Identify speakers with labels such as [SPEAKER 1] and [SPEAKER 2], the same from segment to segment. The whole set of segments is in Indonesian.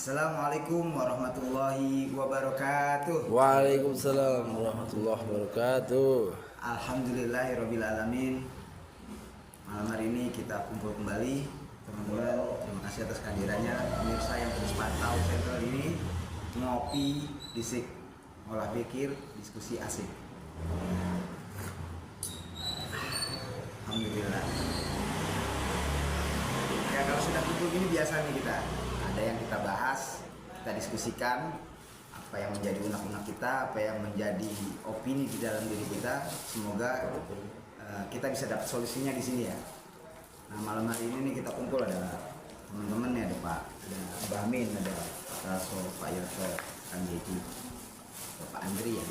[SPEAKER 1] Assalamualaikum warahmatullahi wabarakatuh.
[SPEAKER 2] Waalaikumsalam warahmatullahi wabarakatuh.
[SPEAKER 1] Alhamdulillahirrabbilalamin. Malam hari ini kita kumpul kembali, teman-teman. Terima kasih atas kehadirannya pemirsa yang terus pantau channel ini. Ngopi, disik, olah pikir, diskusi asik. Alhamdulillah. Ya kalau sudah kumpul gini biasa nih kita. Ada yang kita bahas, kita diskusikan apa yang menjadi unek-unek kita, apa yang menjadi opini di dalam diri kita. Semoga kita bisa dapat solusinya di sini ya. Nah malam hari ini nih kita kumpul ada teman-teman nih, ada Pak, ada Mbak Amin, ada Pak Raso, Pak Yoto, Kang Jeki, Pak Andri ya.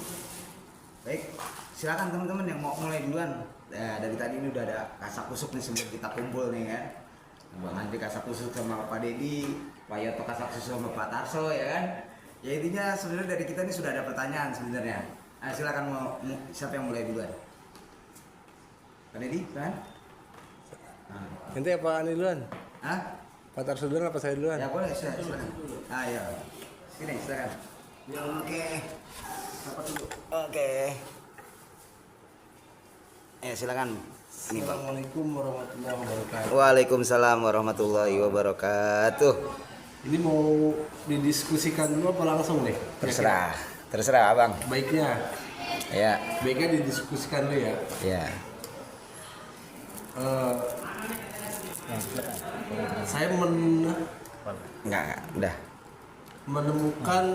[SPEAKER 1] Baik, silakan teman-teman yang mau mulai duluan. Dari tadi ini udah ada kasak kusuk nih sebelum kita kumpul nih kan. Bang Andri kasak kusuk sama Pak Dedi, Pak Yoto kasak kusuk sama Pak Tarso ya kan. Ya intinya sebenarnya dari kita ini sudah ada pertanyaan sebenarnya. Nah, silakan mau siapa yang mulai duluan? Pak Dedi, kan? Nah.
[SPEAKER 2] Nanti apa Ani duluan?
[SPEAKER 1] Hah?
[SPEAKER 2] Pak Tarso duluan apa saya duluan?
[SPEAKER 1] Ya boleh, silakan. Ah ya. Sini silakan. Ya, oke. Apa dulu? Oke. Silakan.
[SPEAKER 2] Assalamualaikum warahmatullahi wabarakatuh.
[SPEAKER 1] Waalaikumsalam warahmatullahi wabarakatuh.
[SPEAKER 2] Ini mau didiskusikan dulu apa langsung nih?
[SPEAKER 1] Terserah abang.
[SPEAKER 2] Baiknya didiskusikan dulu ya.
[SPEAKER 1] Ya.
[SPEAKER 2] Saya
[SPEAKER 1] Udah.
[SPEAKER 2] menemukan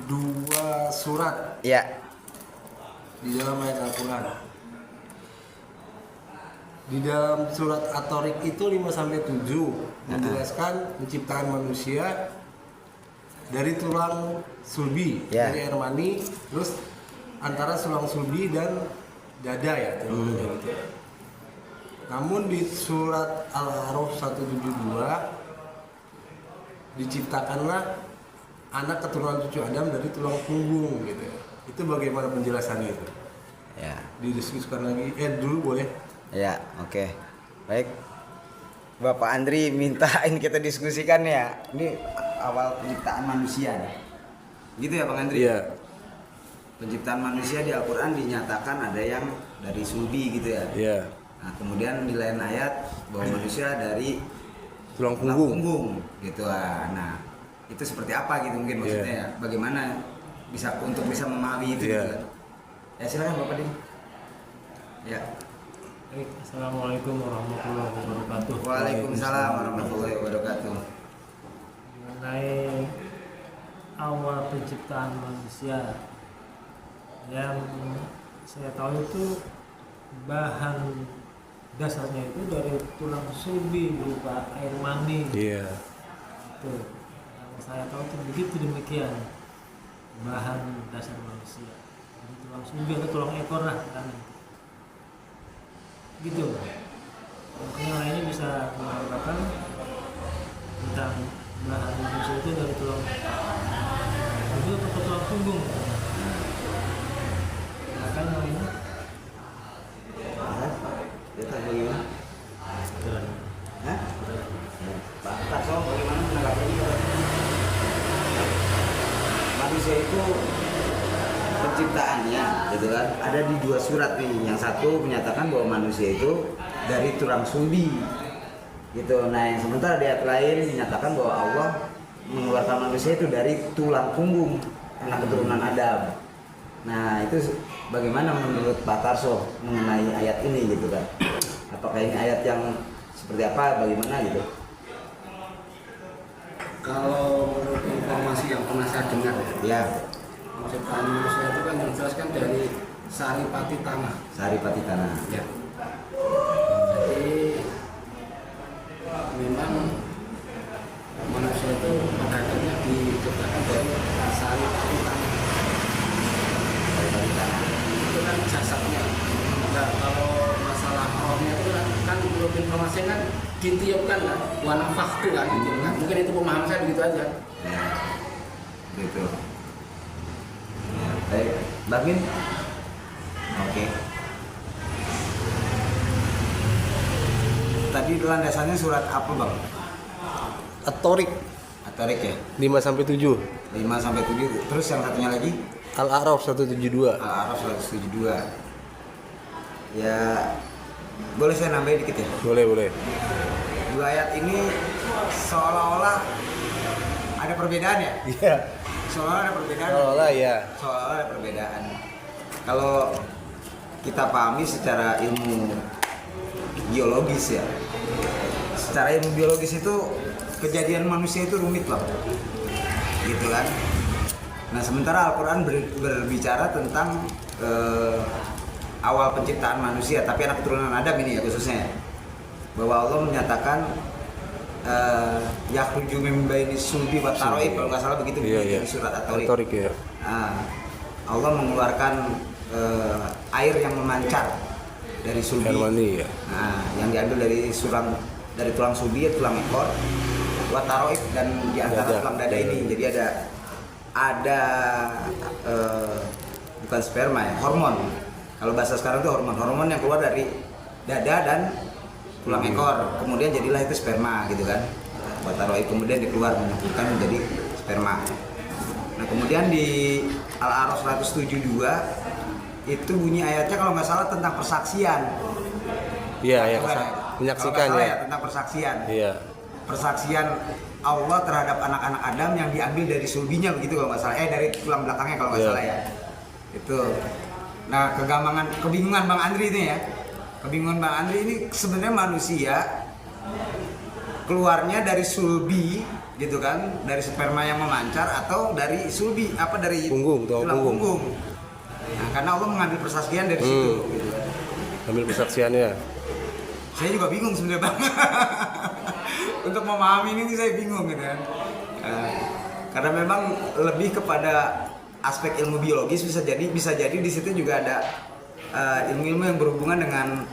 [SPEAKER 2] dua surat
[SPEAKER 1] Ya.
[SPEAKER 2] di dalam ayat Al-Quran. Di dalam surat At-Tariq itu 5-7 menjelaskan penciptaan manusia dari tulang sulbi, dari air mani, terus antara tulang sulbi dan dada ya. Namun di surat Al-A'raf 172 diciptakanlah anak keturunan cucu Adam dari tulang punggung gitu. Itu bagaimana penjelasannya itu?
[SPEAKER 1] Ya.
[SPEAKER 2] Didiskusikan lagi. Dulu boleh.
[SPEAKER 1] Ya, oke. Baik. Bapak Andri mintain kita diskusikan ya. Ini awal penciptaan manusia nih. Gitu ya, Bang Andri?
[SPEAKER 2] Iya.
[SPEAKER 1] Penciptaan manusia di Al-Qur'an dinyatakan ada yang dari sulbi gitu ya.
[SPEAKER 2] Iya.
[SPEAKER 1] Nah, kemudian di lain ayat bahwa manusia dari
[SPEAKER 2] Tulang punggung.
[SPEAKER 1] gitu lah. Nah, itu seperti apa gitu mungkin maksudnya ya? Bagaimana bisa memahami itu gitu kan? Ya silakan Bapak Din. Ya.
[SPEAKER 3] Assalamualaikum warahmatullahi wabarakatuh.
[SPEAKER 1] Waalaikumsalam warahmatullahi wabarakatuh.
[SPEAKER 3] Mengenai awal penciptaan manusia, yang saya tahu itu bahan dasarnya itu dari tulang sulbi berupa air mani.
[SPEAKER 2] Iya.
[SPEAKER 3] Itu yang saya tahu itu begitu demikian bahan dasar manusia. Jadi tulang sulbi atau tulang ekor lah kan. Gitu. Mungkin yang lainnya bisa mengatakan tentang bahan manusia itu dari tulang itu atau tulang punggung. Silakan yang lainnya.
[SPEAKER 1] Kita bagaimana?
[SPEAKER 3] Jalan.
[SPEAKER 1] Hah? Pak Tarso bagaimana menanggapi ini? Manusia itu penciptaannya gitu kan ada di dua surat nih. Yang satu menyatakan bahwa manusia itu dari tulang sulbi gitu. Nah yang sementara di ayat lain dinyatakan bahwa Allah mengeluarkan manusia itu dari tulang punggung anak keturunan Adam. Nah itu bagaimana menurut Pak Tarso mengenai ayat ini gitu kan? Apakah ini ayat yang seperti apa, bagaimana gitu?
[SPEAKER 4] Kalau menurut informasi yang pernah saya dengar
[SPEAKER 1] Ya,
[SPEAKER 4] penciptaan manusia itu kan dijelaskan dari saripati tanah.
[SPEAKER 1] Saripati tanah.
[SPEAKER 4] Ya. Jadi memang manusia itu pada akhirnya diciptakan dari saripati tanah.
[SPEAKER 1] sana.
[SPEAKER 4] Itu kan jasadnya. Nah, kalau masalah rohnya itu kan menurut informasi kan ditiupkan kan, warna faktu kan, ditiupkan. Mungkin itu pemahaman saya begitu aja.
[SPEAKER 1] Ya, gitu. Ya, baik, Babin. Oke. Tadi landasannya surat apa, Bang?
[SPEAKER 2] At-Tariq
[SPEAKER 1] At-Tariq ya?
[SPEAKER 2] 5 sampai 7.
[SPEAKER 1] 5 sampai 7. Terus yang satunya lagi?
[SPEAKER 2] Al-A'raf 172.
[SPEAKER 1] Al-A'raf 172. Ya, boleh saya nambahin dikit ya?
[SPEAKER 2] Boleh.
[SPEAKER 1] Dua ayat ini seolah-olah ada perbedaan ya?
[SPEAKER 2] Iya.
[SPEAKER 1] Seolah-olah ada perbedaan.
[SPEAKER 2] Ya.
[SPEAKER 1] Seolah-olah ada perbedaan. Kalau kita pahami secara ilmu biologis ya, secara ilmu biologis itu kejadian manusia itu rumit loh, gitu kan. Nah sementara Al-Quran berbicara tentang awal penciptaan manusia, tapi anak keturunan Adam ini ya khususnya, bahwa Allah menyatakan yakhruju min baini sulbi wa taraib, kalau nggak salah begitu di surat At-Tariq ya. Allah mengeluarkan air yang memancar dari sulbi,
[SPEAKER 2] ya.
[SPEAKER 1] nah, yang diambil dari tulang sulbi, tulang ekor, wa taraib, dan di antara tulang dada ini. Jadi ada bukan sperma ya, hormon. Kalau bahasa sekarang itu hormon yang keluar dari dada dan tulang ekor, kemudian jadilah itu sperma gitu kan. Wataroib kemudian dikeluar menyebutkan menjadi sperma. Nah kemudian di Al-A'raf 172 itu bunyi ayatnya kalau nggak salah tentang persaksian.
[SPEAKER 2] Iya, menyaksikan ya.
[SPEAKER 1] Tentang persaksian.
[SPEAKER 2] Iya.
[SPEAKER 1] Persaksian Allah terhadap anak-anak Adam yang diambil dari sulbinya begitu kalau nggak salah. Dari tulang belakangnya kalau nggak salah ya. Itu. Nah kebingungan Bang Andri ini ya. Kebingungan Bang Andri ini sebenarnya manusia keluarnya dari sulbi gitu kan, dari sperma yang memancar atau dari sulbi dari tulang punggung. Nah, karena Allah mengambil persaksian dari situ gitu kan.
[SPEAKER 2] Ambil persaksiannya.
[SPEAKER 1] Saya juga bingung sebenarnya Bang. Untuk memahami ini saya bingung gitu kan. Karena memang lebih kepada aspek ilmu biologis, bisa jadi di situ juga ada ilmu-ilmu yang berhubungan dengan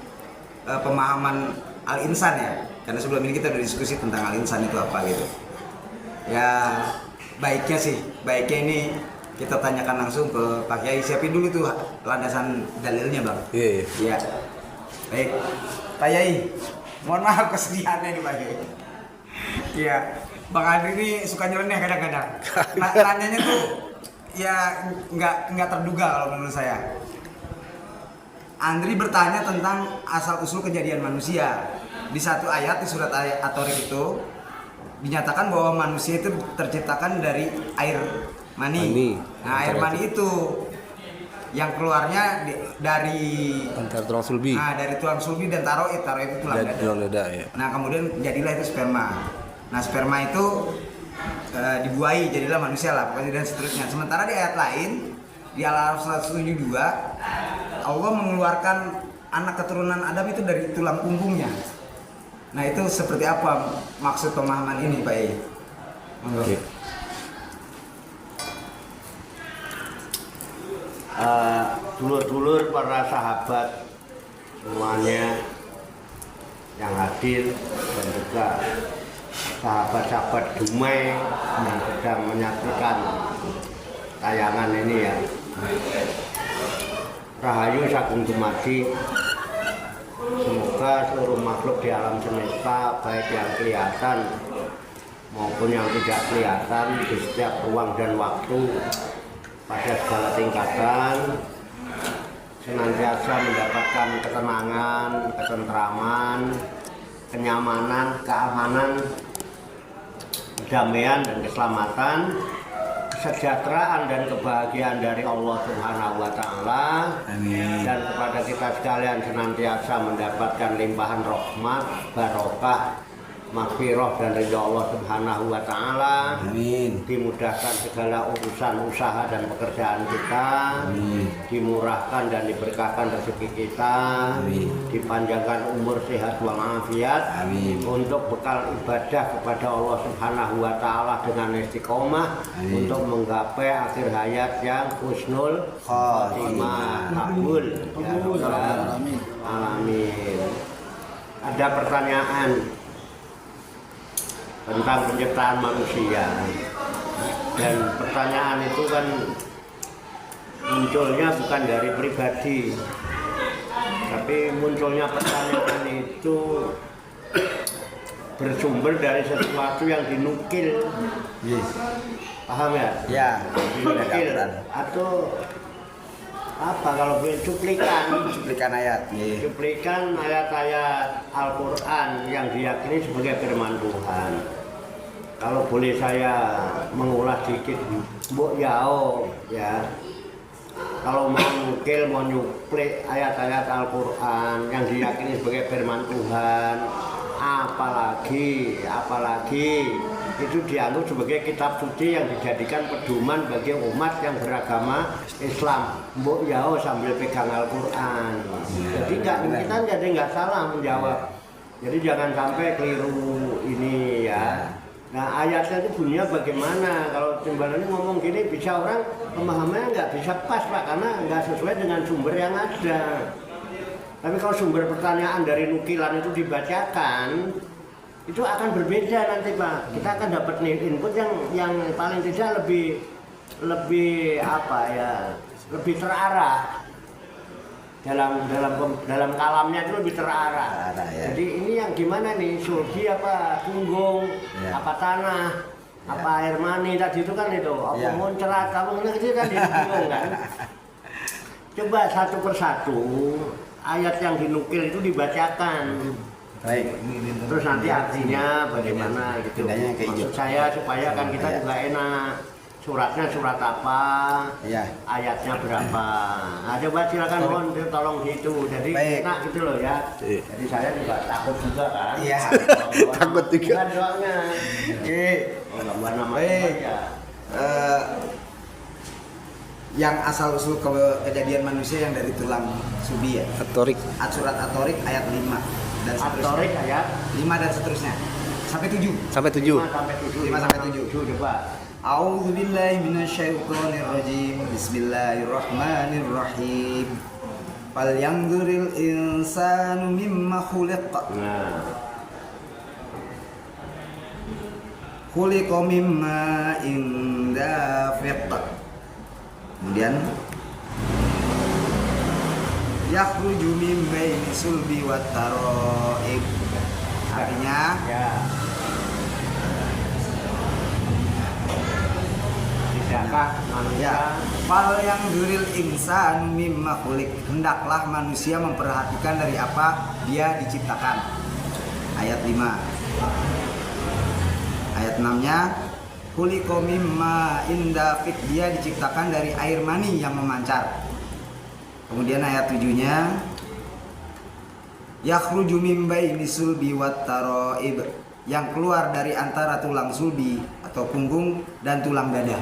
[SPEAKER 1] pemahaman al-insan ya. Karena sebelum ini kita udah diskusi tentang al-insan itu apa gitu. Ya baiknya ini kita tanyakan langsung ke Pak Kiai. Siapin dulu tuh landasan dalilnya Bang. Iya. Baik, Pak Kiai. Mohon maaf kesedihannya nih Pak Kiai. Iya, Bang Andri ini suka nyeleneh kadang-kadang. Tanyanya tuh ya nggak terduga kalau menurut saya. Andri bertanya tentang asal usul kejadian manusia. Di satu ayat di surat At-Tariq itu dinyatakan bahwa manusia itu terciptakan dari air mani. Nah, air mani itu yang keluarnya dari
[SPEAKER 2] antara tulang sulbi.
[SPEAKER 1] Nah, dari tulang sulbi dan taraib itu tulang dada. Ya. Nah, kemudian jadilah itu sperma. Nah, sperma itu dibuahi jadilah manusia lah, pokoknya dan seterusnya. Sementara di ayat lain di Al-A'raf 172 Allah mengeluarkan anak keturunan Adam itu dari tulang punggungnya. Nah, itu seperti apa maksud pemahaman ini, Pak E?
[SPEAKER 5] Oke. Dulur-dulur para sahabat semuanya yang hadir dan juga sahabat-sahabat Dumai yang sedang menyaksikan tayangan ini ya. Rahayu Sagung Dumadi. Semoga seluruh makhluk di alam semesta, baik yang kelihatan maupun yang tidak kelihatan, di setiap ruang dan waktu, pada segala tingkatan, senantiasa mendapatkan ketenangan, ketentraman, kenyamanan, keamanan, kedamaian dan keselamatan, kesejahteraan dan kebahagiaan dari Allah Subhanahu wa Ta'ala.
[SPEAKER 1] Amin.
[SPEAKER 5] Dan kepada kita sekalian senantiasa mendapatkan limpahan rahmat, barokah, maghfirah dan ridha Allah Subhanahu wa taala.
[SPEAKER 1] Amin.
[SPEAKER 5] Dimudahkan segala urusan usaha dan pekerjaan kita.
[SPEAKER 1] Amin.
[SPEAKER 5] Dimurahkan dan diberkahkan rezeki kita.
[SPEAKER 1] Amin.
[SPEAKER 5] Dipanjangkan umur sehat walafiat.
[SPEAKER 1] Amin.
[SPEAKER 5] Untuk bekal ibadah kepada Allah Subhanahu wa taala dengan istiqomah.
[SPEAKER 1] Amin.
[SPEAKER 5] Untuk menggapai akhir hayat yang husnul khotimah. Kabul ya Rabbal alamin. Ada pertanyaan tentang penciptaan manusia, dan pertanyaan itu kan munculnya bukan dari pribadi, tapi munculnya pertanyaan itu bersumber dari sesuatu yang dinukil.
[SPEAKER 1] Yes.
[SPEAKER 5] Paham ya?
[SPEAKER 1] Ya.
[SPEAKER 5] Dinukil atau apa kalau boleh
[SPEAKER 1] Cuplikan ayat. Iya.
[SPEAKER 5] cuplikan ayat-ayat Al-Quran yang diyakini sebagai firman Tuhan. Kalau boleh saya mengulas sedikit, Mbok Yao ya. Kalau mau nukil, mau nyuplik ayat-ayat Al-Quran yang diyakini sebagai firman Tuhan, apalagi itu dianggap sebagai kitab suci yang dijadikan pedoman bagi umat yang beragama Islam. Mbok Yao sambil pegang Al-Quran. Jadi kita jadi nggak salah menjawab. Jadi jangan sampai keliru ini ya. Nah ayatnya itu bunyinya bagaimana? Kalau Timbalan ngomong gini bisa orang pemahamannya nggak bisa pas Pak, karena nggak sesuai dengan sumber yang ada. Tapi kalau sumber pertanyaan dari nukilan itu dibacakan, itu akan berbeda nanti Pak. Kita akan dapat input yang paling tidak lebih apa ya, lebih terarah. Dalam kalamnya itu lebih terarah.
[SPEAKER 1] Ya.
[SPEAKER 5] Jadi ini yang gimana nih, sulbi apa tunggung,
[SPEAKER 1] Ya.
[SPEAKER 5] apa tanah,
[SPEAKER 1] Ya.
[SPEAKER 5] apa air mani tadi itu kan itu, apa
[SPEAKER 1] Ya.
[SPEAKER 5] muncrat, kamu itu kan bingung kan. Coba satu persatu ayat yang dinukil itu dibacakan.
[SPEAKER 1] Baik.
[SPEAKER 5] Terus nanti artinya bagaimana gitu.
[SPEAKER 1] Pindahnya ke hijau.
[SPEAKER 5] Maksud saya supaya kan kita
[SPEAKER 1] Ya.
[SPEAKER 5] juga enak. Suratnya surat apa?
[SPEAKER 1] Ya.
[SPEAKER 5] Ayatnya berapa? Nah, coba silakan mohon tolong gitu. Jadi
[SPEAKER 1] Baik.
[SPEAKER 5] enak gitu loh ya. Jadi saya juga takut juga kan.
[SPEAKER 1] Iya.
[SPEAKER 5] Takut juga. Doanya.
[SPEAKER 1] Oke.
[SPEAKER 5] Oh, gambar nama
[SPEAKER 1] Baik.
[SPEAKER 5] ya.
[SPEAKER 1] Yang asal usul kejadian manusia yang dari tulang subi ya.
[SPEAKER 2] Atorik.
[SPEAKER 1] Surat At-Tariq ayat 5 dan seterusnya.
[SPEAKER 5] Atorik ayat
[SPEAKER 1] 5 dan seterusnya. Sampai 7.
[SPEAKER 2] Sampai 7.
[SPEAKER 5] 5 sampai 7.
[SPEAKER 1] 5 sampai 7.
[SPEAKER 5] Coba.
[SPEAKER 1] A'udzu billahi minasyaitonir rajim. Bismillahirrahmanirrahim. Fal yanzuril insanu mimma khuliq.
[SPEAKER 5] Nah,
[SPEAKER 1] Khuliqa mimma dafiq. Kemudian yakhruju min baini sulbi wat tara'ib. Artinya
[SPEAKER 5] ya. Tidakkah manusia
[SPEAKER 1] ya, fal yang duril insan mimma khuliq, hendaklah manusia memperhatikan dari apa dia diciptakan. Ayat 5. Ayat 6-nya khuliqa mimma indafik, dia diciptakan dari air mani yang memancar. Kemudian ayat 7-nya yakhruju min baini sulbi wat tara'ib, yang keluar dari antara tulang sulbi atau punggung dan tulang dada.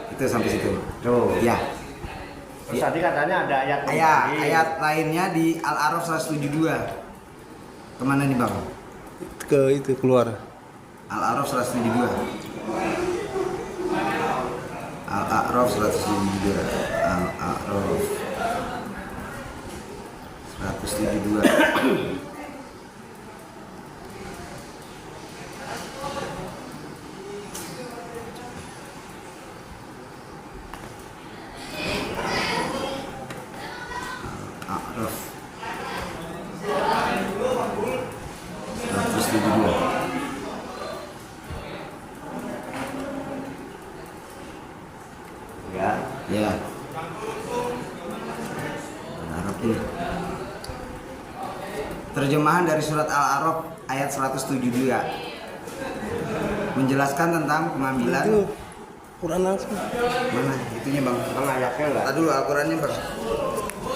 [SPEAKER 1] Itu sampai situ.
[SPEAKER 5] tuh.
[SPEAKER 1] Ya.
[SPEAKER 5] Terus tadi katanya ada ayat
[SPEAKER 1] Ayat lainnya di Al-A'raf 172. Kemana nih Bang?
[SPEAKER 2] Ke itu keluar.
[SPEAKER 1] Al-A'raf 172. Al-A'raf 172. Al-A'raf 172. A'raf 172.
[SPEAKER 5] ya.
[SPEAKER 1] Ya. Al-A'raf ini. Terjemahan dari surat Al-A'raf ayat 172 menjelaskan tentang pengambilan.
[SPEAKER 2] Itu Quran langsung.
[SPEAKER 1] Mana? Itunya Bang.
[SPEAKER 5] Bang ayatnya enggak?
[SPEAKER 1] Tadi dulu Al-Qurannya Bang.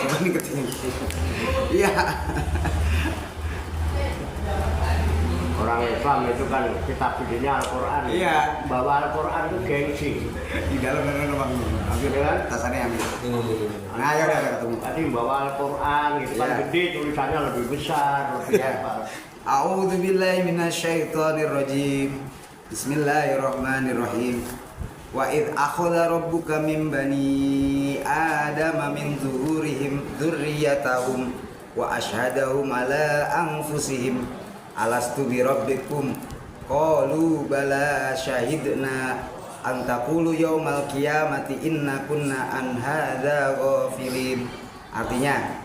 [SPEAKER 1] Coba nih ketemu. Iya.
[SPEAKER 5] Orang Islam itu kan kitab sucinya Al-Quran.
[SPEAKER 1] Iya.
[SPEAKER 5] Bawa Al-Quran itu gengsi.
[SPEAKER 1] Di dalam bang.
[SPEAKER 5] Gitu kan?
[SPEAKER 1] Tasannya ambil.
[SPEAKER 2] Ini.
[SPEAKER 1] Nah, ya udah ketemu.
[SPEAKER 5] Tadi bawa Al-Quran gitu kan
[SPEAKER 1] Iya.
[SPEAKER 5] gede, tulisannya lebih besar, lebih
[SPEAKER 1] Iya.
[SPEAKER 5] apa.
[SPEAKER 1] A'udzu billahi minasyaitonir rajim. Bismillahirrahmanirrahim. Wa id akhadha rabbuka min bani adama min zuhurihim dzurriyyatahum wa asyhadahum ala anfusihim alastu bi rabbikum qalu bala syahidna an taqulu yaumal qiyamati inna kunna an hadza ghafilin. Artinya,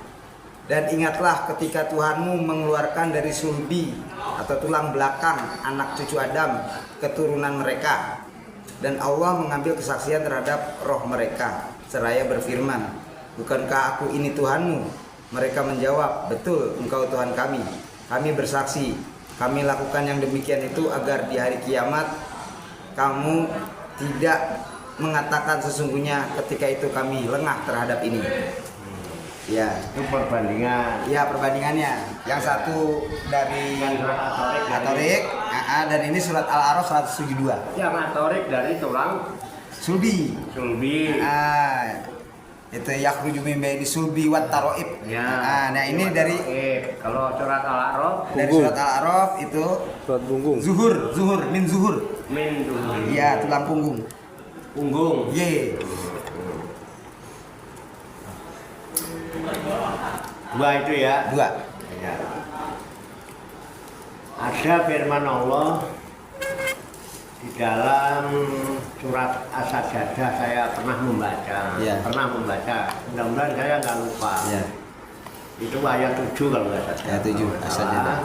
[SPEAKER 1] dan ingatlah ketika Tuhanmu mengeluarkan dari sulbi atau tulang belakang anak cucu Adam keturunan mereka, dan Allah mengambil kesaksian terhadap roh mereka seraya berfirman, bukankah aku ini Tuhanmu? Mereka menjawab, betul, engkau Tuhan kami. Kami bersaksi, kami lakukan yang demikian itu agar di hari kiamat kamu tidak mengatakan sesungguhnya ketika itu kami lengah terhadap ini. Ya,
[SPEAKER 5] Itu perbandingan.
[SPEAKER 1] ya perbandingannya. Yang satu dari
[SPEAKER 5] Yang surat At-Tariq
[SPEAKER 1] At-Tariq, dan ini surat Al-A'raf 172.
[SPEAKER 5] Yang At-Tariq dari tulang
[SPEAKER 1] Sulbi.
[SPEAKER 5] sulbi.
[SPEAKER 1] Itu yakhruju min baini sulbi wat taraib.
[SPEAKER 5] Ya.
[SPEAKER 1] Nah, ini dari
[SPEAKER 5] kalau surat Al-A'raf
[SPEAKER 1] surat Al-A'raf itu
[SPEAKER 2] Surat punggung.
[SPEAKER 1] zuhur, min zuhur.
[SPEAKER 5] min dulu.
[SPEAKER 1] Iya, tulang punggung.
[SPEAKER 5] Punggung.
[SPEAKER 1] Ye.
[SPEAKER 5] Dua itu ya.
[SPEAKER 1] Dua.
[SPEAKER 5] Ya. Ada firman Allah di dalam surat As-Sajdah, saya pernah membaca.
[SPEAKER 1] Ya.
[SPEAKER 5] Pernah membaca. Mudah-mudahan saya nggak lupa.
[SPEAKER 1] Ya.
[SPEAKER 5] Itu ayat 7 kalau nggak salah.
[SPEAKER 1] Ayat 7, As-Sajdah.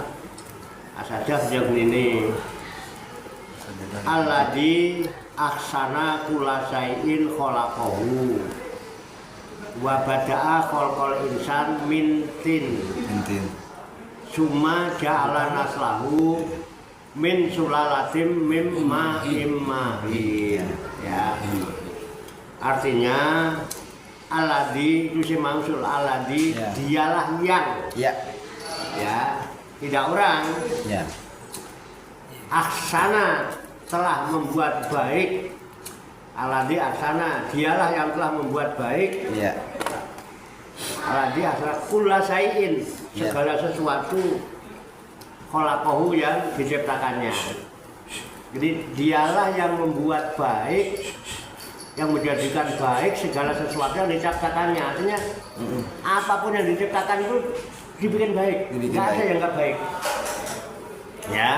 [SPEAKER 5] As-Sajdah yang ini. Alladzi ahsana kulla syai'in khalaqahu wa bada'a khalqal insan min tin
[SPEAKER 1] Intin.
[SPEAKER 5] summa ja'ala naslahu min sulalatin mim ma'im mahin. Ya. Artinya alladzi itu si mausul alladzi,
[SPEAKER 1] Ya.
[SPEAKER 5] dialah yang,
[SPEAKER 1] Ya.
[SPEAKER 5] ya, tidak orang.
[SPEAKER 1] Ya.
[SPEAKER 5] Aksana telah membuat baik. Alladzi aksana, dialah yang telah membuat baik.
[SPEAKER 1] Ya.
[SPEAKER 5] Alladzi aksana kulla syai'in,
[SPEAKER 1] Ya.
[SPEAKER 5] segala sesuatu khalaqahu yang diciptakannya. Jadi dialah yang membuat baik, yang menjadikan baik segala sesuatu yang diciptakannya. Artinya apapun yang diciptakan itu dibikin baik.
[SPEAKER 1] Dibikin
[SPEAKER 5] Nggak ada
[SPEAKER 1] baik.
[SPEAKER 5] yang nggak baik. Ya.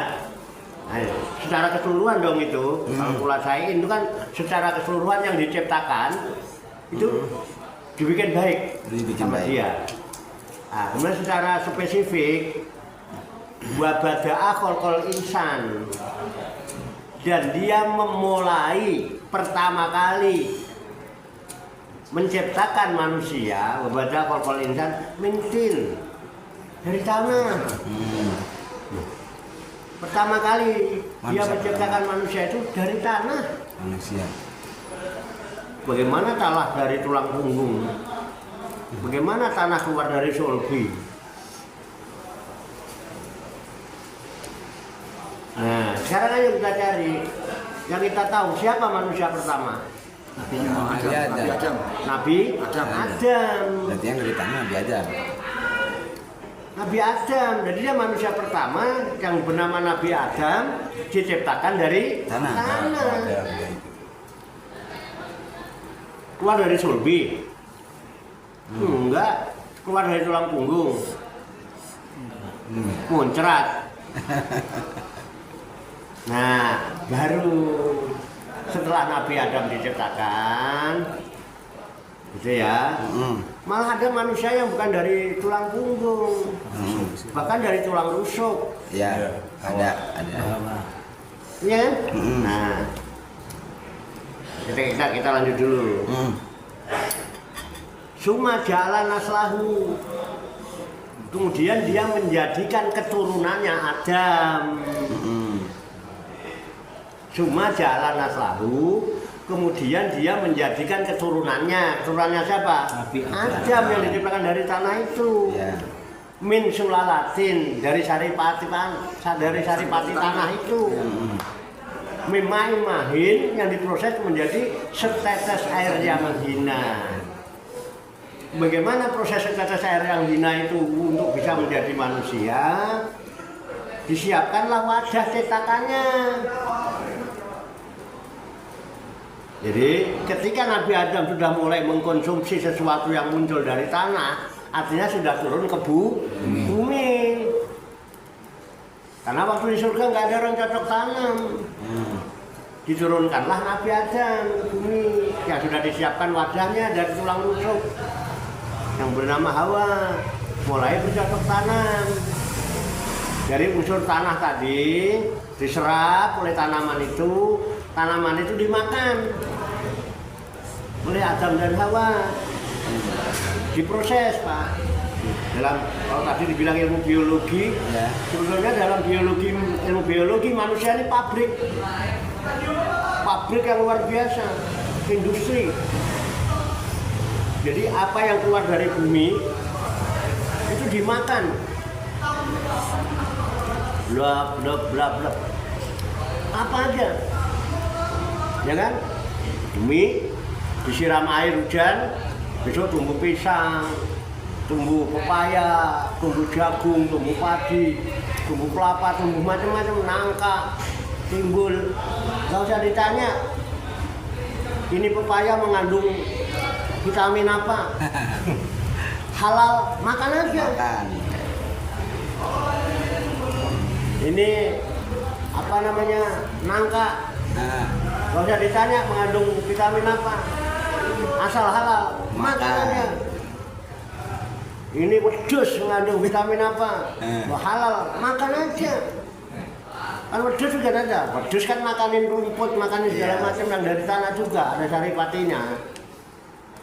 [SPEAKER 5] Ayo, secara keseluruhan dong itu. Kalau kulla syai'in itu kan secara keseluruhan yang diciptakan itu dibikin baik
[SPEAKER 1] Dibikin
[SPEAKER 5] sama
[SPEAKER 1] baik.
[SPEAKER 5] dia. Nah, kemudian secara spesifik wa bada'a khalqal insan, dan dia memulai pertama kali menciptakan manusia, wa bada'a khalqal insan min tin, dari tanah. Pertama kali dia
[SPEAKER 1] Manusia
[SPEAKER 5] menciptakan manusia itu dari tanah.
[SPEAKER 1] Manusia.
[SPEAKER 5] Bagaimana tanah dari tulang punggung? Bagaimana tanah keluar dari sulbi? Nah, sekarang ayo kita cari. Yang kita tahu siapa manusia pertama?
[SPEAKER 1] Nabi Adam.
[SPEAKER 5] Nabi Adam.
[SPEAKER 1] Berarti yang dari tanah Nabi Adam.
[SPEAKER 5] Nabi Adam. Jadi dia manusia pertama yang bernama Nabi Adam, diciptakan dari
[SPEAKER 1] Tanah.
[SPEAKER 5] Keluar dari sulbi? Enggak. Keluar dari tulang punggung. Muncrat. Nah, baru setelah Nabi Adam diciptakan, gitu ya. Malah ada manusia yang bukan dari tulang punggung, bahkan dari tulang rusuk.
[SPEAKER 1] Ya, ada.
[SPEAKER 5] Iya kan? Nah, kita lanjut dulu. Suma jalan naslahu. Kemudian dia menjadikan keturunannya Adam. Suma jalan naslahu. Kemudian dia menjadikan keturunannya. Keturunannya siapa?
[SPEAKER 3] Nabi
[SPEAKER 5] Adam yang diciptakan dari tanah itu.
[SPEAKER 1] Ya.
[SPEAKER 5] min sulalatin dari saripati tanah itu. Mimai mahin yang diproses menjadi setetes air yang hina. Bagaimana proses setetes air yang hina itu untuk bisa menjadi manusia? Disiapkanlah wadah cetakannya. Jadi ketika Nabi Adam sudah mulai mengkonsumsi sesuatu yang muncul dari tanah, artinya sudah turun ke bumi. Karena waktu di surga nggak ada orang cocok tanam. Diturunkanlah Nabi Adam ke bumi yang sudah disiapkan wadahnya dari tulang rusuk yang bernama Hawa, mulai bercocok tanam. Dari unsur tanah tadi diserap oleh tanaman itu dimakan oleh Adam dan Hawa, diproses Pak. Dalam kalau tadi dibilang ilmu biologi, ya. Sebetulnya dalam ilmu biologi manusia ini pabrik yang luar biasa, industri. Jadi apa yang keluar dari bumi itu dimakan, blab, apa aja, ya kan? Bumi disiram air hujan, besok tumbuh pisang, tumbuh pepaya, tumbuh jagung, tumbuh padi, tumbuh kelapa, tumbuh macam-macam, nangka, timbul. Gak usah ditanya, ini pepaya mengandung vitamin apa? Halal, makan aja. Makan. Ini apa namanya, nangka. Gak usah ditanya mengandung vitamin apa? Asal halal, makan aja. Ini wedhus mengandung vitamin apa? Halal, makan aja. Kan wedhus juga ada. Wedhus kan makanin rumput, makanin segala macam yang dari tanah juga, ada saripatinya.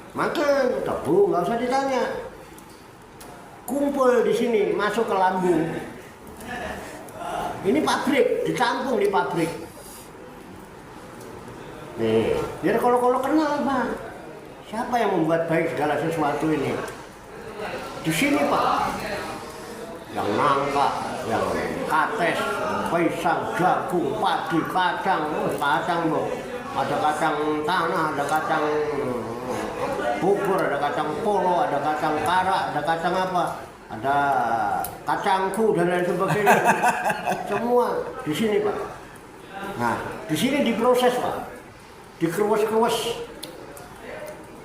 [SPEAKER 5] Makan, tebu, nggak usah ditanya. Kumpul di sini, masuk ke lambung. Ini pabrik, ditampung di pabrik. Nih, biar kalau kenal Pak. Siapa yang membuat baik segala sesuatu ini? Di sini Pak, yang nangka, yang kates, pisang, jagung, padi, kacang loh. Ada kacang tanah, ada kacang bubur, ada kacang polo, ada kacang kara, ada kacang apa? Ada kacangku dan lain sebagainya. Semua di sini Pak. Nah, di sini diproses Pak, dikeruas-keruas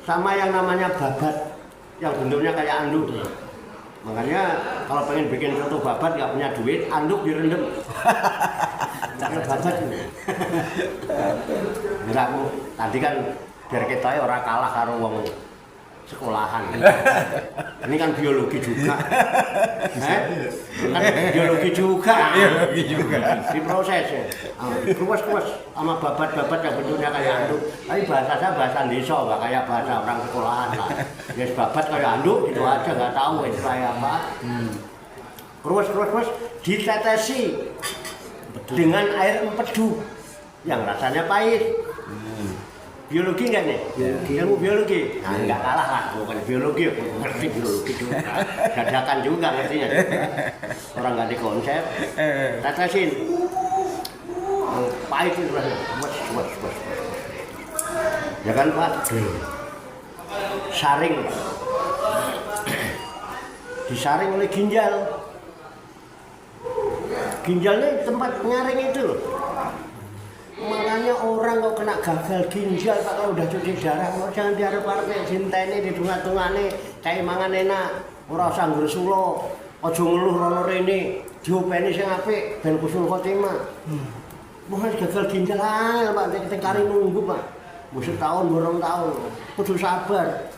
[SPEAKER 5] sama yang namanya babat. Yang bentuknya kayak anduk. Makanya kalau pengen bikin soto babat nggak punya duit, anduk direndam. Jangan babat ini. Enggak, tadi kan biar kita orang kalah karo wong sekolahan. Ini kan biologi juga. Kan biologi juga. Diproses ya. Keruas-keruas sama babat-babat yang bentuknya kayak anduk. Tapi bahasa saya bahasa desa, nggak kayak bahasa orang sekolahan lah. Ya babat kayak anduk itu aja, nggak tahu istilahnya apa. Keruas-keruas ditetesi dengan air empedu yang rasanya pahit. Biologi nggak nih? Ilmu biologi? Nah, nggak kalah lah, bukan biologi, ngerti biologi juga. Dadakan juga ngertinya. Orang nggak dikonsep, tetesin. Pahit itu rasanya. Bos. Ya kan Pak? Saring. Disaring oleh ginjal. Ginjalnya tempat nyaring itu loh. Makanya orang kok kena gagal ginjal Pak, kalau udah cuci darah, jangan diarep-arep dinteni didungat-dungane kayak mangan enak, ora usah ngresula, aja ngeluh rono rene, diopeni sing apik ben husnul khotimah. Mohon gagal ginjal ae Pak, nek kari nunggu Pak. Wis setahun borong tahun, kudu sabar.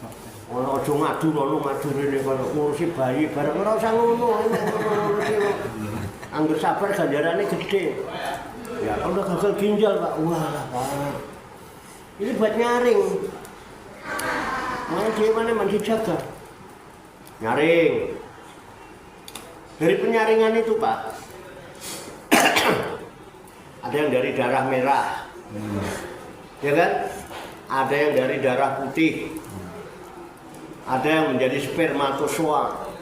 [SPEAKER 5] Ora aja ngadu rono ngadu rene kono ngurusi bayi bareng ora usah ngono. Angger sabar ganjarane gede. Ya, kalau udah gagal ginjal Pak, wah Pak. Ini buat nyaring. Mau dia mana dijaga. Nyaring. Dari penyaringan itu Pak, ada yang dari darah merah, ya kan? Ada yang dari darah putih, ada yang menjadi spermatozoa,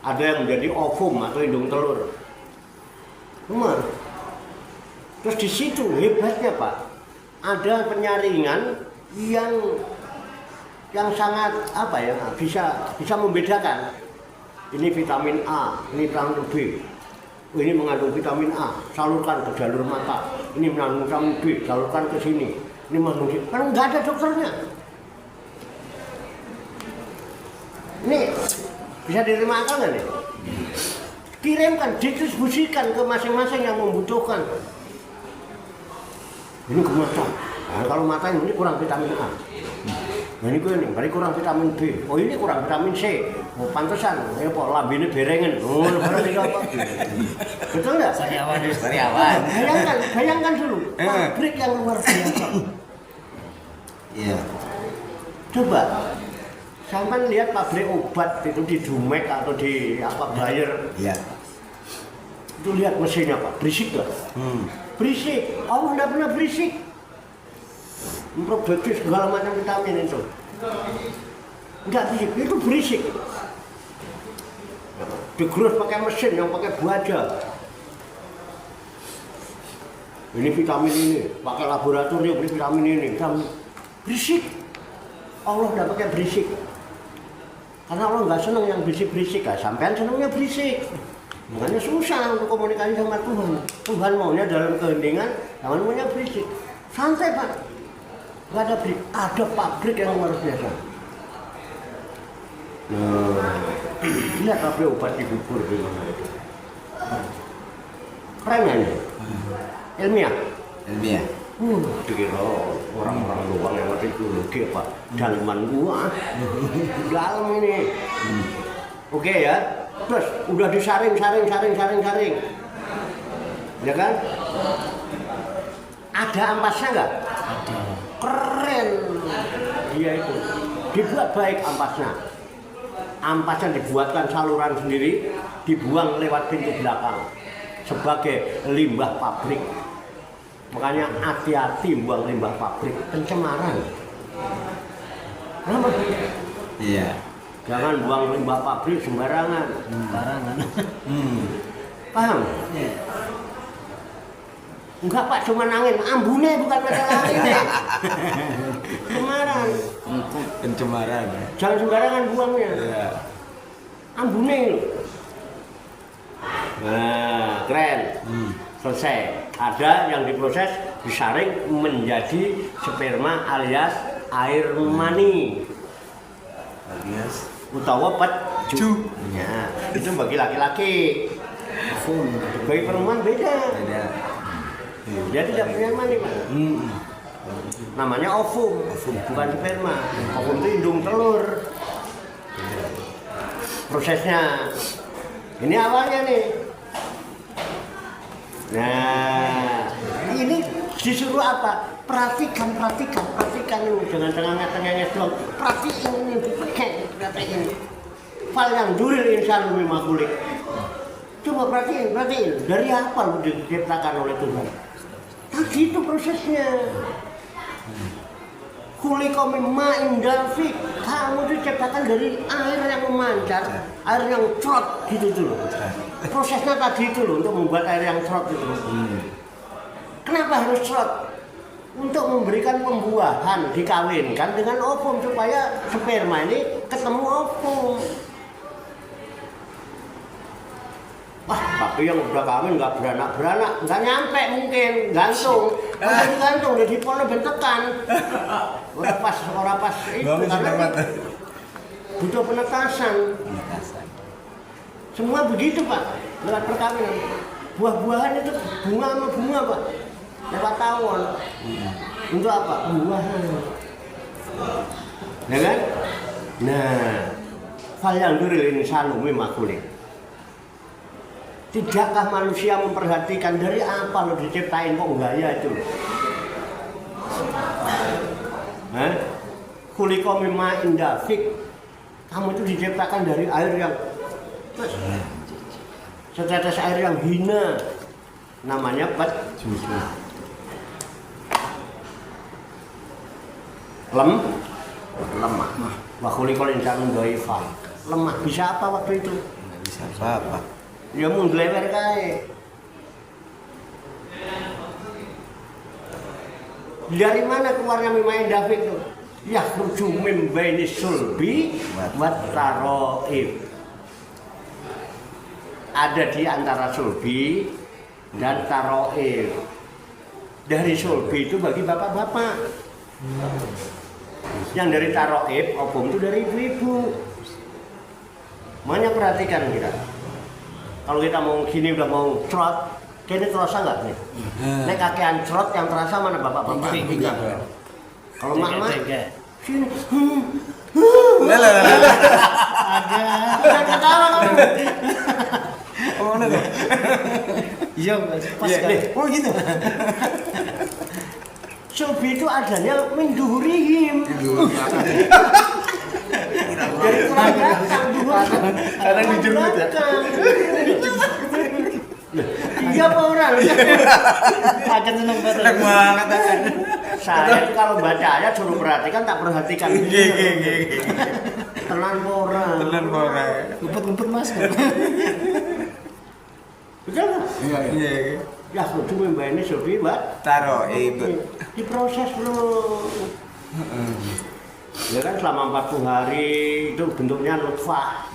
[SPEAKER 5] ada yang menjadi ovum atau indung telur. Umar. Terus di situ hebatnya Pak, ada penyaringan yang sangat apa ya, bisa membedakan. Ini vitamin A, ini vitamin B. Oh, ini mengandung vitamin A, salurkan ke jalur mata. Ini mengandung vitamin B, salurkan ke sini. Ini mengandung sini. Kan nggak ada dokternya. Ini bisa diterima akal nggak nih? Kirimkan, didistribusikan ke masing-masing yang membutuhkan. Ini ke mata. Nah, kalau mata ini kurang vitamin A. Nah ini berarti kurang vitamin B. Oh ini kurang vitamin C. Oh pantesan, ya kok lambene berengen. Oh berarti apa? Betul nggak?
[SPEAKER 1] Sariawan.
[SPEAKER 5] Bayangkan dulu, pabrik yang luar biasa.
[SPEAKER 1] Iya.
[SPEAKER 5] Coba, sampai lihat pabrik obat itu di Dumek atau di Bayer.
[SPEAKER 1] Iya.
[SPEAKER 5] Itu lihat mesinnya Pak, berisik nggak? Berisik. Allah nggak pernah berisik. Memproduksi segala macam vitamin itu. Enggak berisik, itu berisik. Digerus pakai mesin yang pakai baja. Ini vitamin ini, pakai laboratorium ini vitamin ini. Berisik. Allah enggak pakai berisik. Karena Allah nggak senang yang berisik-berisik, sampean senangnya berisik. Makanya susah untuk komunikasi sama Tuhan. Tuhan maunya dalam keheningan, jangan maunya berisik. Santai Pak. Nggak ada berisik, ada pabrik yang luar biasa. Lihat pabrik obat di bubur di mana itu. Keren ini. Ilmiah. Dikira orang-orang luar yang ngerti biologi Pak. Dalaman gua. Dalam ini. Oke ya. Terus udah disaring. Ya kan? Ada ampasnya nggak?
[SPEAKER 3] Ada.
[SPEAKER 5] Keren. Iya itu. Dibuat baik ampasnya. Ampasnya dibuatkan saluran sendiri, dibuang lewat pintu belakang sebagai limbah pabrik. Makanya hati-hati buang limbah pabrik, pencemaran. Kenapa?
[SPEAKER 1] Iya.
[SPEAKER 5] Jangan buang limbah pabrik sembarangan. Paham?
[SPEAKER 3] Iya.
[SPEAKER 5] Enggak Pak, cuma angin, ambune bukan masalah angin. Pencemaran.
[SPEAKER 1] Pencemaran.
[SPEAKER 5] Jangan sembarangan buangnya.
[SPEAKER 1] Iya.
[SPEAKER 5] Ambune loh. Nah, keren. Selesai. Ada yang diproses, disaring menjadi sperma alias air mani.
[SPEAKER 1] Alias
[SPEAKER 5] Utawa peju. Ya, itu bagi laki-laki. Bagi perempuan beda. Dia tidak punya mani Pak. Namanya ovum, bukan sperma. Ovum itu indung telur. Prosesnya ini awalnya nih. Nah, ini disuruh apa? Perhatikan ini, jangan tengah-tengahnya doang. Perhatiin ini, perhatiin. Fal yang duril insan bima kulik. Coba perhatiin. Dari apa lu diciptakan oleh Tuhan? Tadi itu prosesnya. Kulika mimma indalfik. Kamu diciptakan dari air yang memancar, air yang cerot gitu dulu. Prosesnya tadi itu loh untuk membuat air yang cerot itu. Kenapa harus cerot? Untuk memberikan pembuahan, dikawinkan dengan ovum supaya sperma ini ketemu ovum. Wah, tapi yang udah kawin nggak beranak, nggak nyampe mungkin, gantung, jadi pono bentekan. Orang pas itu karena butuh penetasan. Semua begitu Pak, lewat perkawinan. Buah-buahan itu bunga sama bunga Pak, lewat tawon. Untuk apa? Buahan. Ya kan? Nah, fal yang duril ini salumi makulik. Tidakkah manusia memperhatikan dari apa lo diciptain kok gaya itu? Kulika mimma indafik. Kamu itu diciptakan dari air yang setetes air yang hina. Namanya peju. Lemah. Wa khuliqal insanu dhaifan. Lemah bisa apa waktu itu?
[SPEAKER 1] bisa apa-apa.
[SPEAKER 5] Ya mau nglewer kae. Dari mana keluarnya Mimai David itu? Yakhruju min baini sulbi wat taroib. Ada di antara sulbi dan taroib. Dari sulbi itu bagi bapak-bapak. Yang dari taroib, obong itu dari ibu-ibu. Makanya perhatikan kita. Kalau kita mau gini udah mau trot, kayaknya terasa nggak nih? Nek kakean trot yang terasa mana bapak-bapak? Kalau mak-mak, sini. Ada ketawa kamu.
[SPEAKER 3] Oh, mana tuh? Iya, pas sekali.
[SPEAKER 5] Oh gitu. Sulbi itu adanya minduhurihim. Dari tulang belakang,
[SPEAKER 1] Kadang dijemput ya.
[SPEAKER 5] Iya apa orang?
[SPEAKER 3] Akan seneng banget.
[SPEAKER 1] Seneng banget kan.
[SPEAKER 5] Saya itu kalau baca ayat suruh perhatikan, tak perhatikan. Tenan orang.
[SPEAKER 1] Tenan ora.
[SPEAKER 3] Ngumpet-ngumpet Mas.
[SPEAKER 5] Betul nggak?
[SPEAKER 1] Iya.
[SPEAKER 5] Ya, kudu mbak ini Sulbi, Mbak.
[SPEAKER 1] Taroib.
[SPEAKER 5] Diproses bro. Ya kan selama 40 hari itu bentuknya nutfah.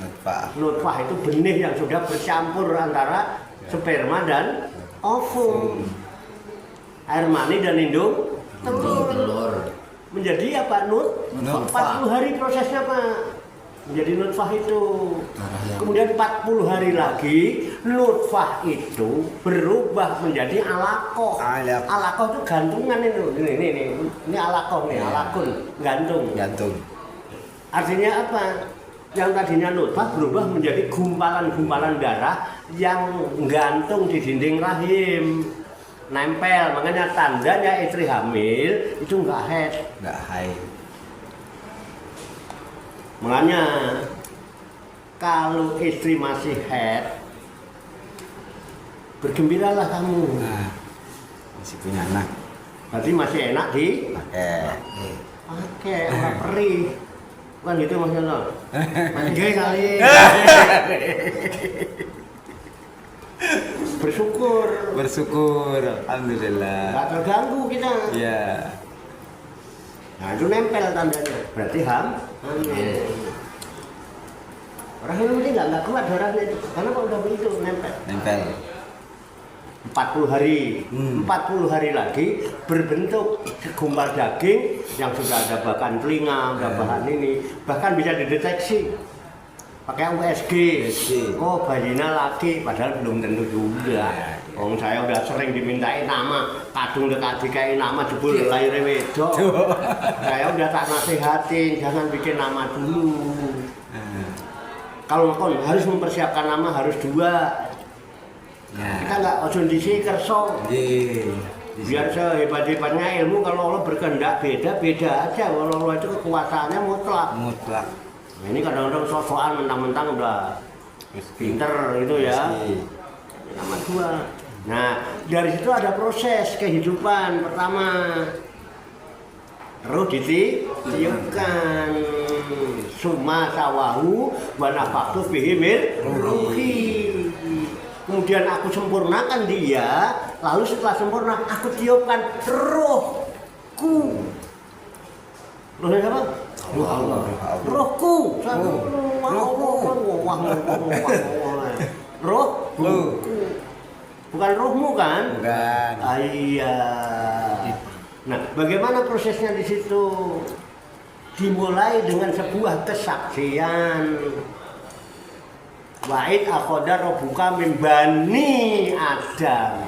[SPEAKER 5] Nutfah itu benih yang sudah bercampur antara sperma dan ovum. Air mani dan indung telur. Menjadi apa?
[SPEAKER 1] Nutfah.
[SPEAKER 5] 40 hari prosesnya Pak. Menjadi nutfah itu. Kemudian 40 hari lagi nutfah itu berubah menjadi alaqah. Alaqah itu gantungan itu. Ini alaqah nih, alakun, gantung. Artinya apa? Yang tadinya nutfah berubah menjadi gumpalan-gumpalan darah yang gantung di dinding rahim. Nempel, makanya tandanya istri hamil itu enggak haid. Makanya kalau istri masih haid, bergembiralah kamu.
[SPEAKER 1] Nah, masih punya anak.
[SPEAKER 5] Berarti masih enak pakai orang perih. Bukan gitu Mas Yono. Masih kali.
[SPEAKER 1] Bersyukur, alhamdulillah.
[SPEAKER 5] Nggak terganggu kita.
[SPEAKER 1] Iya.
[SPEAKER 5] Nah itu nempel tandanya. Berarti hamil. Orang ini nggak kuat darahnya itu. Karena kalau udah begitu nempel. 40 hari, 40 hari lagi berbentuk segumpal daging yang sudah ada bahan telinga, ada bahan ini, bahkan bisa dideteksi pakai USG. Oh bayinya laki, padahal belum tentu juga. Oh saya udah sering dimintain nama, kadung dekat dikai nama jebul lahirnya wedok. Saya udah tak nasihatin, jangan bikin nama dulu. Kalau kon harus mempersiapkan nama harus 2. Kita nggak ojo disi kerso. Biar sehebat-hebatnya ilmu, kalau Allah berkehendak beda aja. Kalau Allah itu kekuasaannya mutlak. Nah, ini kadang-kadang sok-sokan mentang-mentang udah pinter gitu ya. Nama 2. Nah dari situ ada proses kehidupan. Pertama roh ditiupkan, summa sawahu wa nafaktu fihi min ruhi. Kemudian aku sempurnakan dia, lalu setelah sempurna aku tiupkan rohku. Rohnya apa? Rohku. Rohku. Bukan rohmu kan?
[SPEAKER 1] Bukan.
[SPEAKER 5] Iya. Nah, bagaimana prosesnya di situ? Dimulai dengan sebuah kesaksian. Wa'id akhoda robuka min bani Adam.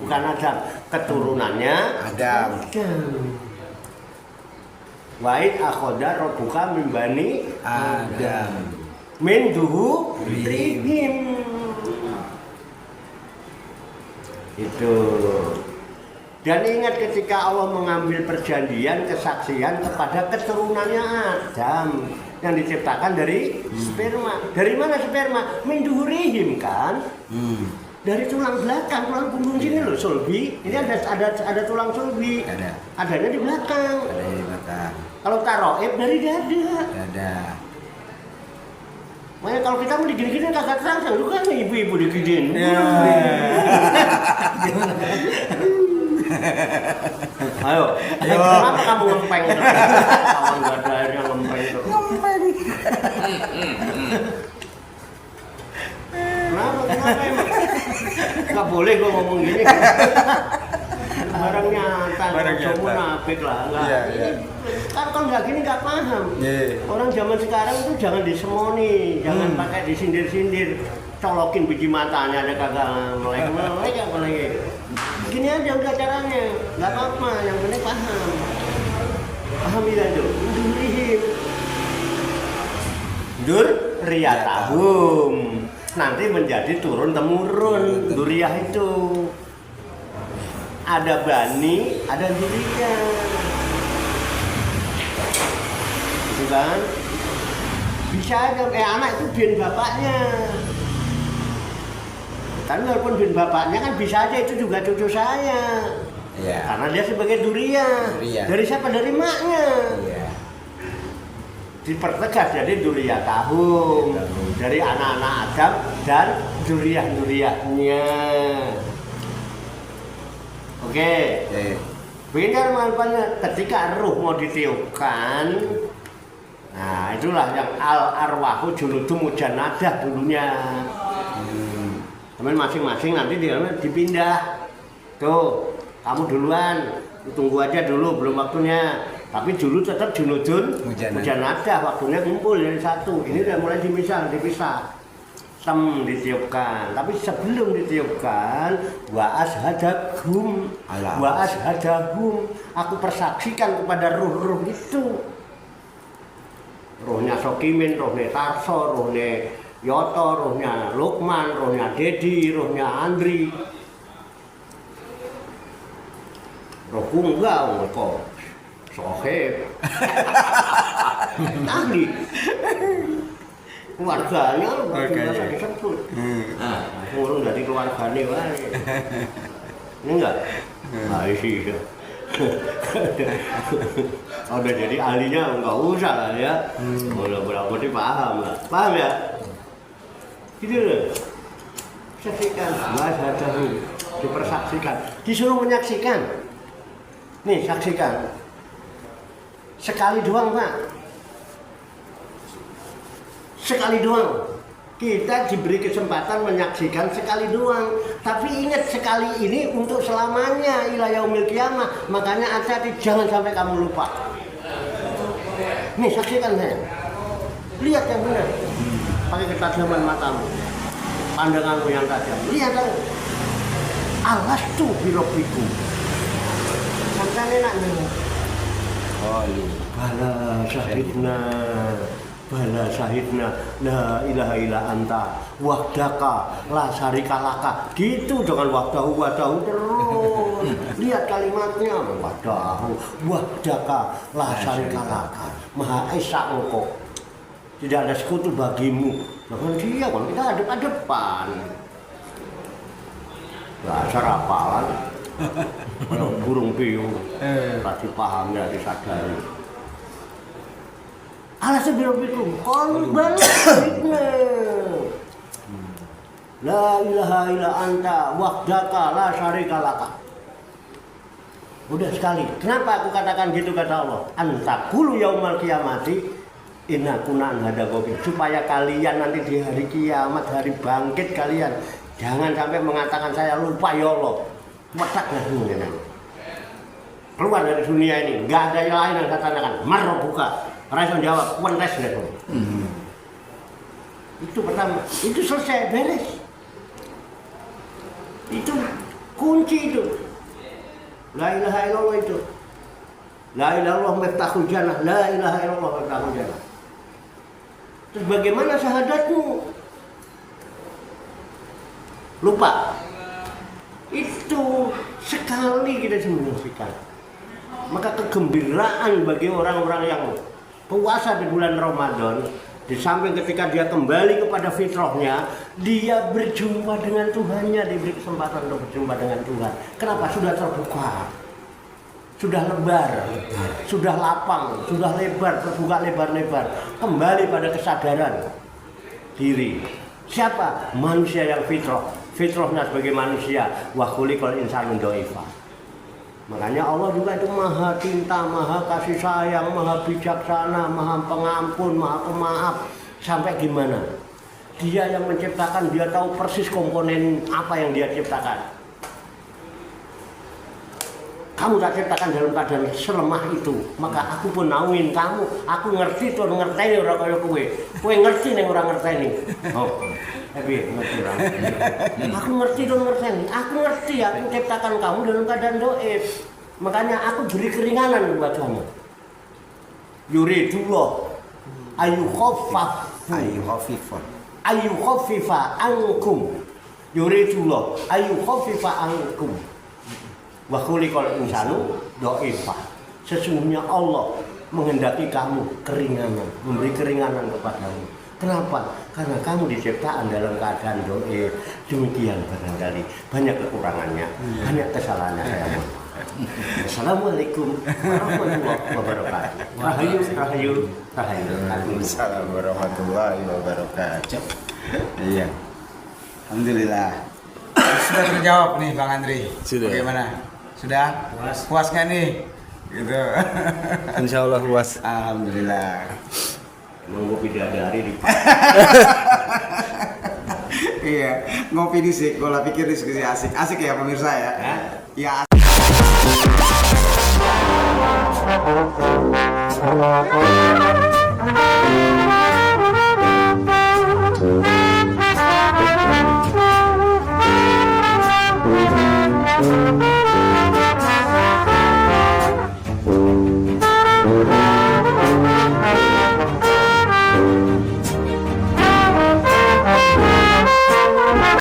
[SPEAKER 5] Bukan Adam, keturunannya
[SPEAKER 1] Adam.
[SPEAKER 5] Wa'id akhoda robuka min bani
[SPEAKER 1] Adam.
[SPEAKER 5] Min duhu rihim. Itu. Dan ingat ketika Allah mengambil perjanjian, kesaksian kepada keturunannya Adam yang diciptakan dari sperma. Dari mana sperma? Min duhurihim kan? Dari tulang belakang, tulang punggung sini loh, sulbi. Ini ada tulang sulbi. Adanya di belakang. Kalau taroib dari dada. Makanya kalau kita mau digini-gini kagak terangsang, lu kan ibu-ibu diginiin. Ayo, kenapa kamu ngempeng? Kawan gak ada airnya ngempeng tuh. Kenapa emang? Gak boleh gua ngomong gini. Barang nyata, semua nafik lah. Kalau nggak gini nggak paham. Orang zaman sekarang itu jangan disemoni, jangan pakai disindir-sindir, colokin biji matanya ada kagak melek apalagi. Gini aja udah caranya, nggak apa-apa, yang penting paham. Pahami aja, Duriyatahum. Nanti menjadi turun temurun duriyah itu. Ada bani, ada duriyah. Gitu kan? Bisa aja, anak itu bin bapaknya. Kan walaupun bin bapaknya kan bisa aja itu juga cucu saya.
[SPEAKER 1] Iya.
[SPEAKER 5] Karena dia sebagai duriyah. Dari siapa? Dari maknya.
[SPEAKER 1] Iya.
[SPEAKER 5] Dipertegas jadi duriyatahum. Dari anak-anak Adam dan duriyah-duriyahnya. Oke. Begini manfaatnya ketika ruh mau ditiupkan. Nah, itulah yang al-arwahu juludum mujanadah dulunya. Teman masing-masing nanti dia dipindah. Tuh, kamu duluan. Tunggu aja dulu, belum waktunya. Tapi dulu tetap junudun mujanadah, waktunya kumpul jadi satu. Ini udah mulai dipisah. Ditiupkan, tapi sebelum ditiupkan wa ashadahum, aku persaksikan kepada ruh-ruh itu, ruhnya Sokimin, ruhnya Tarso, ruhnya Yoto, ruhnya Lukman, ruhnya Dedi, ruhnya Andri, rohku enggak kok sohib tadi keluarganya biasa disebut. Ngurung dari keluarganya wae. Ini enggak? Nah, isi ya. Udah jadi ahlinya enggak usah lah ya. Berapa paham lah. Paham ya? Gitu loh. Saksikan, dipersaksikan, disuruh menyaksikan. Nih, saksikan. Sekali doang, Pak. Sekali doang. Kita diberi kesempatan menyaksikan sekali doang. Tapi ingat, sekali ini untuk selamanya ila yaumil qiyamah. Makanya hati-hati jangan sampai kamu lupa. Nih, saksikan saya. Lihat yang benar. Pakai ketajaman matamu. Pandanganmu yang tajam. Lihat dong. Alastu birabbikum. Sampai enak nih. Oh, iya. Bala syahidna la ilaha illa anta wahdaka la syarika laka. Gitu dengan wahdahu terus. Lihat kalimatnya, wahdahu wahdaka la syarika laka. Maha Esa engkau. Tidak ada sekutu bagimu. Bahkan dia kan kita hadap-hadapan. Dasar apalan. Kalau burung piung. Tadi pahamnya disadari. Alasan birabbikum qalban la ilaha illa anta wahdaka la syarika laka. Udah sekali. Kenapa aku katakan gitu kata Allah? Anta qulu yaumal qiyamati inna kunna hadagobi. Supaya kalian nanti di hari kiamat, hari bangkit kalian jangan sampai mengatakan saya lupa ya Allah. Wedak ngene. Keluar dari dunia ini, enggak ada yang lain yang saya tanyakan. Marrobuka. Rasul jawab, wentes gitu. Itu pertama, itu selesai, beres. Itu kunci itu. La ilaha illallah itu. La ilaha illallah miftahul jannah, la ilaha illallah miftahul jannah. Terus bagaimana syahadatmu? Lupa. Itu sekali kita menyaksikan. Maka kegembiraan bagi orang-orang yang puasa di bulan Ramadan, di samping ketika dia kembali kepada fitrahnya, dia berjumpa dengan Tuhannya, diberi kesempatan untuk berjumpa dengan Tuhan. Kenapa? Sudah terbuka, sudah lebar, sudah lapang, sudah lebar, terbuka lebar-lebar, kembali pada kesadaran. diri. Siapa? Manusia yang fitrahnya sebagai manusia. Wa khuliqal insanu dha'ifa. Makanya Allah juga itu maha cinta, maha kasih sayang, maha bijaksana, maha pengampun, maha pemaaf. Sampai gimana? Dia yang menciptakan, dia tahu persis komponen apa yang dia ciptakan. Kamu tak ciptakan dalam keadaan selemah itu, maka aku pun naungin kamu. Aku ngerti tuh, ngerteni orang kaya kowe. Kowe ngerti ning ora ngerteni. Oh, tapi ngerti orang. Aku ngerti tuh, ngerteni. Aku ngerti, aku ciptakan kamu dalam keadaan dhaif. Makanya aku beri keringanan buat kamu. Yuridullah ayu khaffifa ankum. Yuridullah ayu khaffifa ankum. Wa khuliqal insanu dha'ifa. Sesungguhnya Allah menghendaki kamu keringanan, memberi keringanan kepadamu. Kenapa? Karena kamu diciptakan dalam keadaan dhaif. Demikian barangkali banyak kekurangannya, banyak kesalahannya saya mohon. Assalamualaikum warahmatullahi wabarakatuh. Rahayu.
[SPEAKER 1] Waalaikumsalam warahmatullahi wabarakatuh. Iya. Alhamdulillah. Sudah terjawab nih Bang Andri.
[SPEAKER 2] Sudah.
[SPEAKER 1] Bagaimana? Sudah? Puas nggak nih? Gitu.
[SPEAKER 2] Insya Allah puas.
[SPEAKER 1] Alhamdulillah.
[SPEAKER 5] Nunggu bidadari di
[SPEAKER 1] Iya, ngopi di sik, gua pikir diskusi asik. Asik ya pemirsa ya? Ya. Ya.